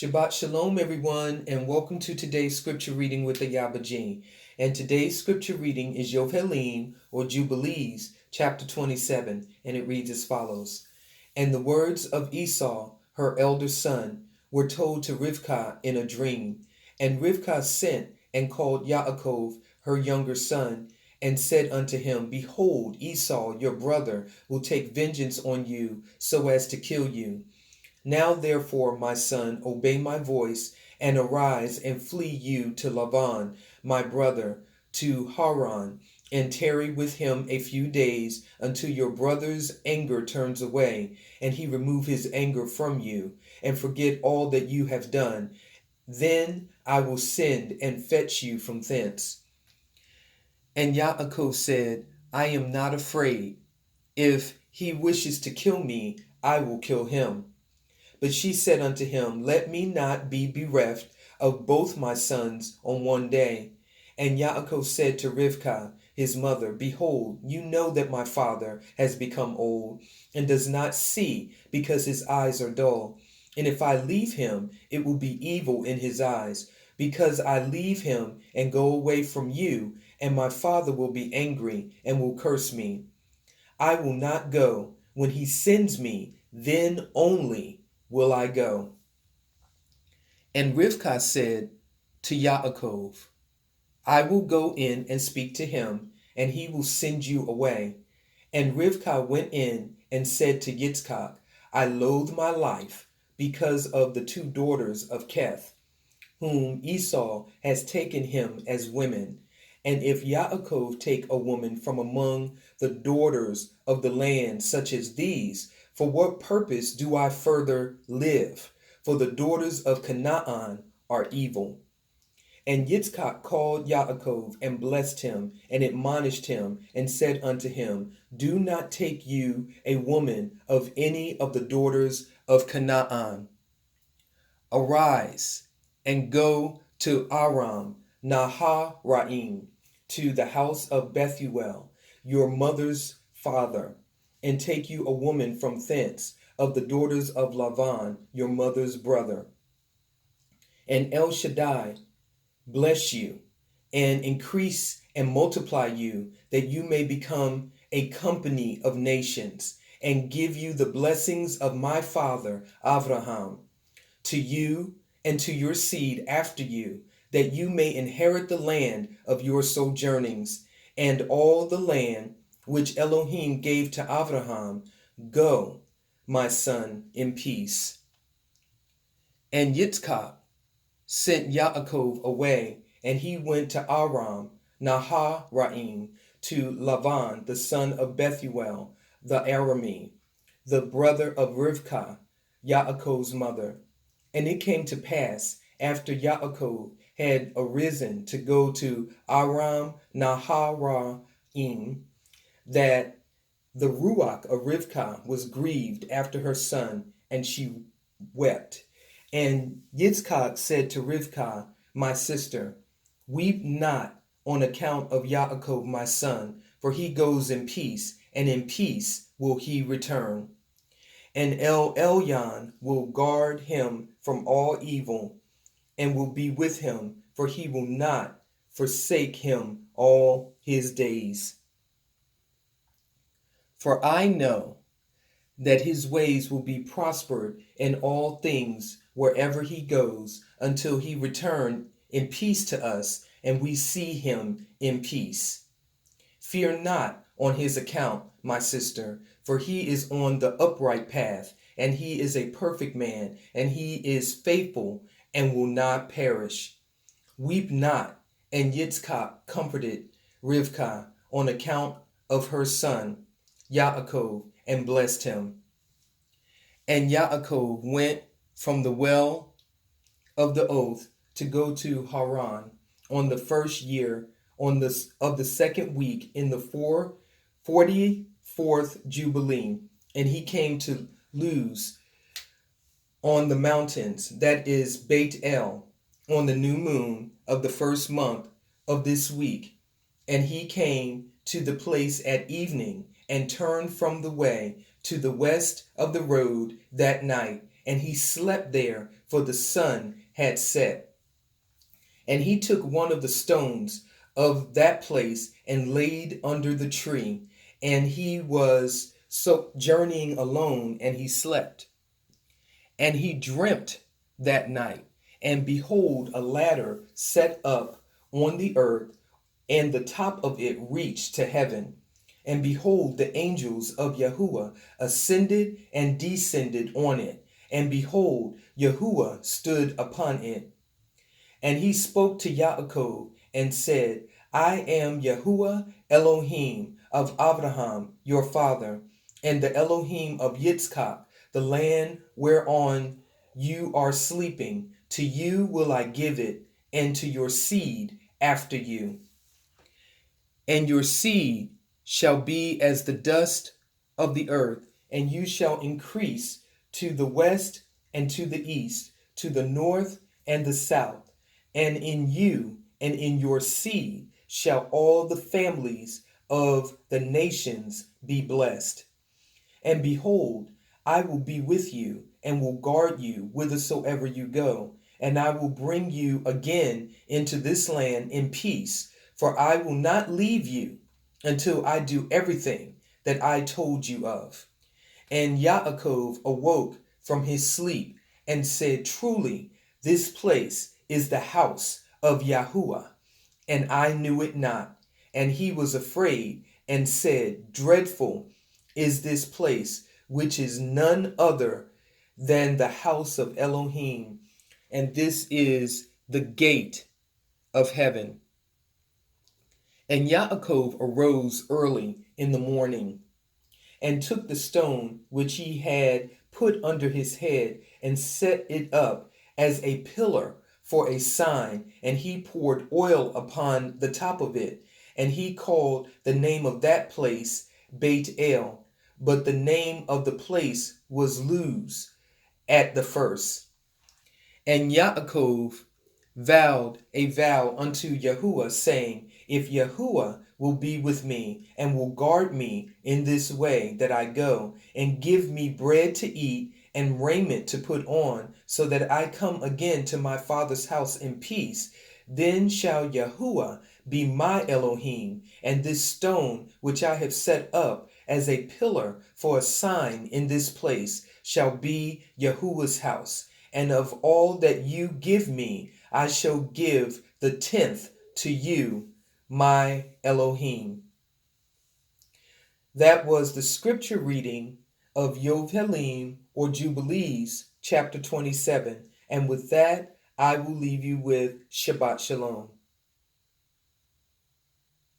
Shabbat Shalom, everyone, and welcome to today's scripture reading with Ayaba. And today's scripture reading is Yovheliym or Jubilees, chapter 27, and it reads as follows. And the words of Esau, her elder son, were told to Rivkah in a dream. And Rivkah sent and called Yaakov, her younger son, and said unto him, Behold, Esau, your brother, will take vengeance on you, so as to kill you. Now therefore, my son, obey my voice, and arise and flee you to Laban, my brother, to Haran, and tarry with him a few days until your brother's anger turns away, and he remove his anger from you, and forget all that you have done. Then I will send and fetch you from thence. And Yaakov said, I am not afraid. If he wishes to kill me, I will kill him. But she said unto him, Let me not be bereft of both my sons on one day. And Yaakov said to Rivkah, his mother, Behold, you know that my father has become old, and does not see, because his eyes are dull. And if I leave him, it will be evil in his eyes, because I leave him and go away from you, and my father will be angry and will curse me. I will not go. When he sends me, then only will I go. And Rivkah said to Yaakov, I will go in and speak to him, and he will send you away. And Rivkah went in and said to Yitzchak, I loathe my life because of the two daughters of Keth, whom Esau has taken him as women. And if Yaakov take a woman from among the daughters of the land such as these, for what purpose do I further live? For the daughters of Canaan are evil. And Yitzchak called Yaakov and blessed him and admonished him and said unto him, Do not take you a woman of any of the daughters of Canaan. Arise and go to Aram Naharaim, to the house of Bethuel, your mother's father, and take you a woman from thence, of the daughters of Laban, your mother's brother. And El Shaddai bless you, and increase and multiply you, that you may become a company of nations, and give you the blessings of my father Abraham, to you and to your seed after you, that you may inherit the land of your sojournings, and all the land which Elohim gave to Abraham. Go, my son, in peace. And Yitzchak sent Yaakov away, and he went to Aram Naharaim, to Laban, the son of Bethuel, the Aramean, the brother of Rivkah, Yaakov's mother. And it came to pass, after Yaakov had arisen to go to Aram Naharaim, that the Ruach of Rivkah was grieved after her son, and she wept. And Yitzchak said to Rivkah, my sister, Weep not on account of Yaakov my son, for he goes in peace, and in peace will he return. And El Elyon will guard him from all evil, and will be with him, for he will not forsake him all his days. For I know that his ways will be prospered in all things wherever he goes, until he return in peace to us, and we see him in peace. Fear not on his account, my sister, for he is on the upright path, and he is a perfect man, and he is faithful and will not perish. Weep not. And Yitzchak comforted Rivkah on account of her son Yaakov, and blessed him. And Yaakov went from the well of the oath to go to Haran on the first year of the second week in the 44th Jubilee. And he came to Luz on the mountains, that is Beit El, on the new moon of the first month of this week. And he came to the place at evening, and turned from the way to the west of the road that night, and he slept there, for the sun had set. And he took one of the stones of that place and laid under the tree, and he was so journeying alone, and he slept. And he dreamt that night, and behold, a ladder set up on the earth, and the top of it reached to heaven. And behold, the angels of Yahuwah ascended and descended on it. And behold, Yahuwah stood upon it. And he spoke to Yaakov and said, I am Yahuwah Elohim of Abraham your father, and the Elohim of Yitzchak, the land whereon you are sleeping. To you will I give it, and to your seed after you. And your seed shall be as the dust of the earth, and you shall increase to the west and to the east, to the north and the south. And in you and in your seed shall all the families of the nations be blessed. And behold, I will be with you and will guard you whithersoever you go. And I will bring you again into this land in peace, for I will not leave you until I do everything that I told you of. And Yaakov awoke from his sleep and said, Truly, this place is the house of Yahuwah, and I knew it not. And he was afraid and said, Dreadful is this place, which is none other than the house of Elohim, and this is the gate of heaven. And Yaakov arose early in the morning, and took the stone which he had put under his head, and set it up as a pillar for a sign, and he poured oil upon the top of it. And he called the name of that place Beit El, but the name of the place was Luz at the first. And Yaakov vowed a vow unto Yahuwah, saying, If Yahuwah will be with me, and will guard me in this way that I go, and give me bread to eat, and raiment to put on, so that I come again to my father's house in peace, then shall Yahuwah be my Elohim, and this stone which I have set up as a pillar for a sign in this place shall be Yahuwah's house. And of all that you give me, I shall give the 10th to you, my Elohim. That was the scripture reading of Yovheliym or Jubilees, chapter 27. And with that, I will leave you with Shabbat Shalom.